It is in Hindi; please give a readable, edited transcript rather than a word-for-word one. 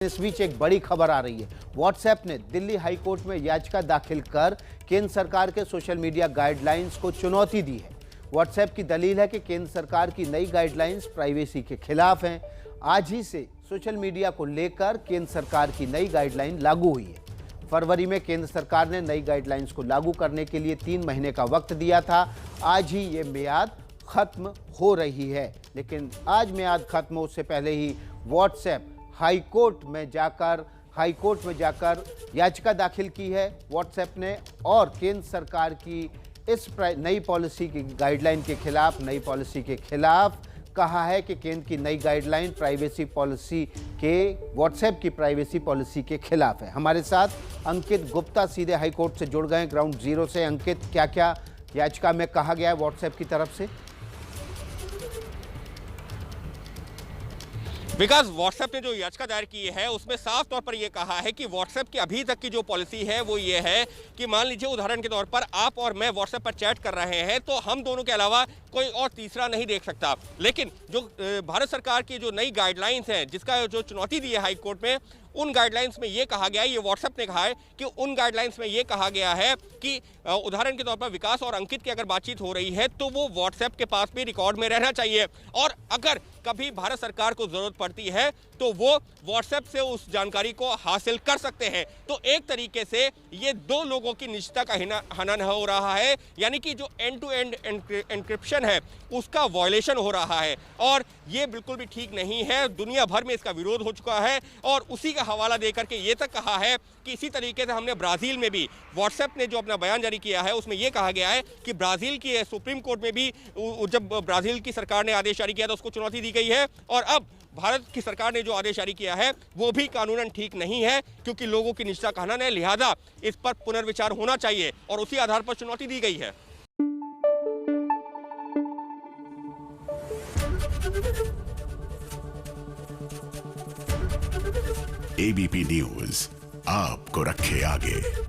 इस बीच एक बड़ी खबर आ रही है। व्हाट्सएप ने दिल्ली हाई कोर्ट में याचिका दाखिल कर केंद्र सरकार के सोशल मीडिया गाइडलाइंस को चुनौती दी है। व्हाट्सएप की दलील है कि केंद्र सरकार की नई गाइडलाइंस प्राइवेसी के खिलाफ हैं। आज ही से सोशल मीडिया को लेकर केंद्र सरकार की नई गाइडलाइन लागू हुई है। फरवरी में केंद्र सरकार ने नई गाइडलाइंस को लागू करने के लिए 3 महीने का वक्त दिया था। आज ही ये मियाद खत्म हो रही है, लेकिन आज मियाद खत्म हो उससे पहले ही व्हाट्सएप हाई कोर्ट में जाकर याचिका दाखिल की है व्हाट्सएप ने, और केंद्र सरकार की इस नई पॉलिसी की गाइडलाइन के खिलाफ, नई पॉलिसी के खिलाफ कहा है कि केंद्र की नई गाइडलाइन प्राइवेसी पॉलिसी के, व्हाट्सएप की प्राइवेसी पॉलिसी के खिलाफ है। हमारे साथ अंकित गुप्ता सीधे हाई कोर्ट से जुड़ गए ग्राउंड जीरो से। अंकित, क्या क्या याचिका में कहा गया है व्हाट्सएप की तरफ से? विकास, व्हाट्सएप ने जो याचिका दायर की है उसमें साफ तौर पर यह कहा है कि व्हाट्सएप की अभी तक की जो पॉलिसी है वो ये है कि मान लीजिए उदाहरण के तौर पर आप और मैं व्हाट्सएप पर चैट कर रहे हैं तो हम दोनों के अलावा कोई और तीसरा नहीं देख सकता। लेकिन जो भारत सरकार की जो नई गाइडलाइंस है, जिसका जो चुनौती दी है हाई कोर्ट में, उन गाइडलाइंस में ये कहा गया है, ये व्हाट्सएप ने कहा है कि उन गाइडलाइंस में ये कहा गया है कि उदाहरण के तौर पर विकास और अंकित की अगर बातचीत हो रही है तो वो व्हाट्सएप के पास भी रिकॉर्ड में रहना चाहिए, और अगर कभी भारत सरकार को जरूरत पड़ती है तो वो व्हाट्सएप से उस जानकारी को हासिल कर सकते हैं। तो एक तरीके से ये दो लोगों की निजता का हनन हो रहा है, यानी कि जो एंड टू एंड एन्क्रिप्शन है उसका वायलेशन हो रहा है, और ये बिल्कुल भी ठीक नहीं है। दुनिया भर में इसका विरोध हो चुका है, और उसी का हवाला देकर के ये तक कहा है कि इसी तरीके से हमने ब्राज़ील में भी, व्हाट्सएप ने जो अपना बयान जारी किया है उसमें यह कहा गया है कि ब्राज़ील की सुप्रीम कोर्ट में भी जब ब्राज़ील की सरकार ने आदेश जारी किया तो उसको चुनौती दी गई है, और अब भारत की सरकार ने जो आदेश जारी किया है वो भी कानूनन ठीक नहीं है, क्योंकि लोगों की निजता का हनन है, लिहाजा इस पर पुनर्विचार होना चाहिए, और उसी आधार पर चुनौती दी गई है। एबीपी न्यूज आपको रखे आगे।